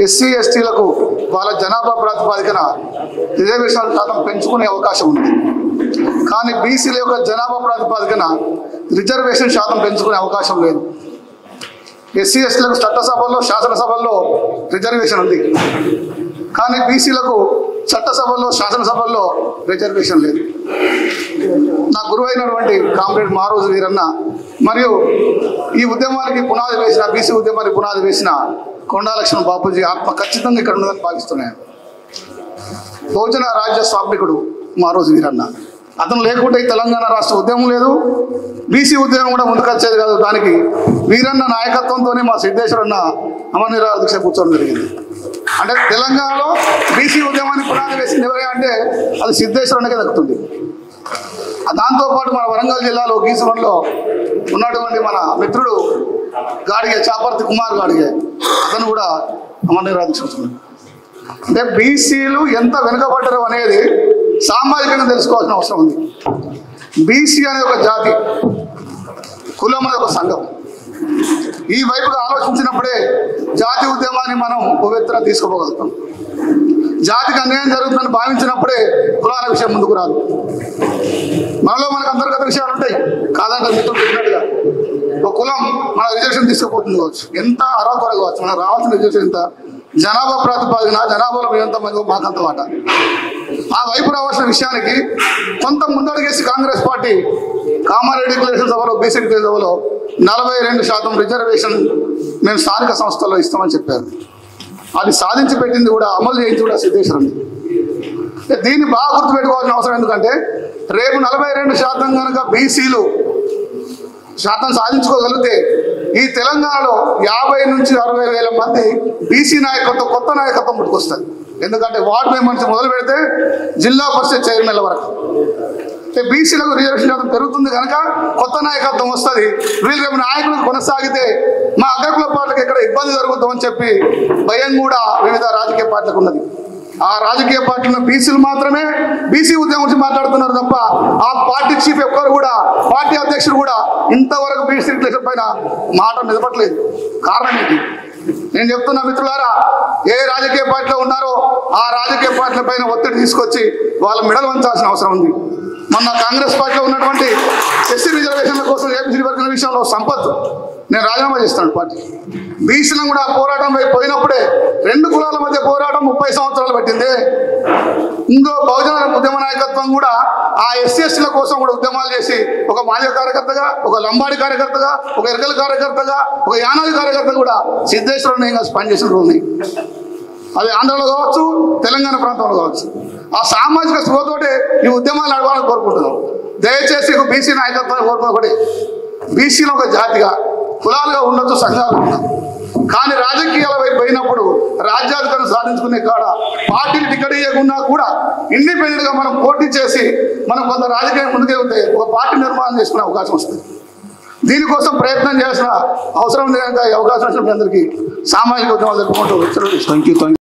SC ఎస్టీలకు వాళ్ళ జనాభా ప్రాతిపదికన రిజర్వేషన్ శాతం పెంచుకునే అవకాశం ఉంది. కానీ బీసీల యొక్క జనాభా ప్రాతిపదికన రిజర్వేషన్ శాతం పెంచుకునే అవకాశం లేదు. ఎస్సీ ఎస్టీలకు చట్టసభల్లో శాసనసభల్లో రిజర్వేషన్ ఉంది, కానీ బీసీలకు చట్టసభల్లో శాసనసభల్లో రిజర్వేషన్ లేదు. నా గురువైనటువంటి కామ్రేడ్ మారోజు వీరన్న మరియు ఈ ఉద్యమానికి పునాది వేసిన బీసీ ఉద్యమానికి పునాది వేసిన కొండా లక్ష్మణ్ బాపూజీ ఆత్మ ఖచ్చితంగా ఇక్కడ ఉన్నదని భావిస్తున్నాను. బహుజన రాజ్య స్థాపకుడు మారోజు వీరన్న, అతను లేకుంటే ఈ తెలంగాణ రాష్ట్ర ఉద్యమం లేదు, బీసీ ఉద్యమం కూడా ముందుకొచ్చేది కాదు. దానికి వీరన్న నాయకత్వంతోనే మా సిద్ధేశ్వరన్న అమర నిరాహార దీక్ష కూర్చోవడం జరిగింది. అంటే తెలంగాణలో బీసీ ఉద్యమాన్ని పునాది వేసింది ఎవరే అంటే అది సిద్ధేశ్వరన్నకే దక్కుతుంది. దాంతోపాటు మన వరంగల్ జిల్లాలో గీసువన్లో ఉన్నటువంటి మన మిత్రుడు గాడిగే చాపర్తి కుమార్ గాడిగే, అతను కూడా అమర నిరాహార దీక్ష కూర్చున్నాడు. అంటే బీసీలు ఎంత వెనుకబడ్డారు అనేది సామాజికంగా తెలుసుకోవాల్సిన అవసరం ఉంది. బీసీ అనే ఒక జాతి, కులం అనే ఒక సంఘం. ఈ వైపుగా ఆలోచించినప్పుడే జాతి ఉద్యమాన్ని మనం పవిత్రంగా తీసుకుపోగలుగుతాం. జాతికి అన్యాయం జరుగుతుందని భావించినప్పుడే కులాల విషయం ముందుకు రాదు. మనలో మనకు అంతర్గత విషయాలు ఉంటాయి, కాదంటే మిత్రులు చెప్పినట్టుగా ఒక కులం మన రిజర్వేషన్ తీసుకుపోతుంది కావచ్చు, ఎంత అర్హత కావచ్చు, మనకు రావాల్సిన రిజర్వేషన్ ఎంత, జనాభా ప్రాతిపదికన జనాభాలో ఎంతమంది మాకంత వాట. ఆ వైపు రావాల్సిన విషయానికి కొంత ముందడుగేసి కాంగ్రెస్ పార్టీ కామారెడ్డి డిక్లరేషన్ సభలో బీసీ డిక్లరేషన్ సభలో 42% రిజర్వేషన్ మేము స్థానిక సంస్థల్లో ఇస్తామని చెప్పారు. అది సాధించి పెట్టింది కూడా, అమలు చేయించి కూడా సిద్ధేశ్వరుని. దీన్ని బాగా గుర్తుపెట్టుకోవాల్సిన అవసరం ఎందుకంటే రేపు 42% కనుక బీసీలు శాతం సాధించుకోగలిగితే ఈ తెలంగాణలో 50 నుంచి 60 వేల మంది బీసీ నాయకత్వం, కొత్త నాయకత్వం పుట్టుకొస్తుంది. ఎందుకంటే వార్డు మెంబర్ నుంచి మొదలు పెడితే జిల్లా పరిషత్ చైర్మన్ల వరకు బీసీలకు రిజర్వేషన్ శాతం పెరుగుతుంది కనుక కొత్త నాయకత్వం వస్తుంది. వీళ్ళు రేపు నాయకులు కొనసాగితే మా అగ్రకుల పార్టీలకు ఎక్కడ ఇబ్బంది జరుగుతుందని చెప్పి భయం కూడా వివిధ రాజకీయ పార్టీలకు ఉన్నది. ఆ రాజకీయ పార్టీలో బీసీలు మాత్రమే బీసీ ఉద్యమం గురించి మాట్లాడుతున్నారు తప్ప ఆ పార్టీ చీఫ్ ఒక్కరు కూడా, పార్టీ అధ్యక్షుడు కూడా ఇంతవరకు బీసీ రిజర్వేషన్ పైన మాట నిలబడలేదు. కారణం ఏంటి? నేను చెప్తున్నా మిత్రులారా, ఏ రాజకీయ పార్టీలో ఉన్నారో ఆ రాజకీయ పార్టీల పైన ఒత్తిడి తీసుకొచ్చి వాళ్ళ మెడలు వంచాల్సిన అవసరం ఉంది. మొన్న కాంగ్రెస్ పార్టీలో ఉన్నటువంటి ఎస్సీ రిజర్వేషన్ల కోసం ఏపీ వర్గం విషయంలో సంపత్ నేను రాజీనామా చేస్తాను పార్టీ. బీసీలను కూడా పోరాటం పోయినప్పుడే 2 కులాల మధ్య పోరాటం 30 సంవత్సరాలు పట్టింది. ఇంకో బహుజన ఉద్యమ నాయకత్వం కూడా ఆ ఎస్సీ ఎస్టీల కోసం కూడా ఉద్యమాలు చేసి ఒక మాదిగ కార్యకర్తగా, ఒక లంబాడి కార్యకర్తగా, ఒక ఎరగల కార్యకర్తగా, ఒక యానాది కార్యకర్త కూడా సిద్ధేశ్వరుని పనిచేసిన రోజు ఉన్నాయి. అది ఆంధ్రలో కావచ్చు, తెలంగాణ ప్రాంతంలో కావచ్చు. ఆ సామాజిక స్పృహతోటే ఈ ఉద్యమాలు నడవాలని కోరుకుంటున్నాం. దయచేసి బీసీ నాయకత్వాన్ని కోరుకున్న ఒకటి, బీసీలో ఒక జాతిగా కులాలుగా ఉండొచ్చు, సంఘాలు ఉన్నాం, కానీ రాజకీయాల వైపు పోయినప్పుడు రాజ్యాధికారం సాధించుకునే కాడ పార్టీలు టికెట్ ఇవ్వకుండా కూడా ఇండిపెండెంట్గా మనం పోటీ చేసి మనం కొంత రాజకీయం ముందుకే ఉంటే ఒక పార్టీ నిర్మాణం చేసుకునే అవకాశం వస్తుంది. దీనికోసం ప్రయత్నం చేసిన అవసరం ఉంది కనుక ఈ అవకాశం వచ్చిన అందరికీ సామాజిక ఉద్యమాలు జరుపుకుంటూ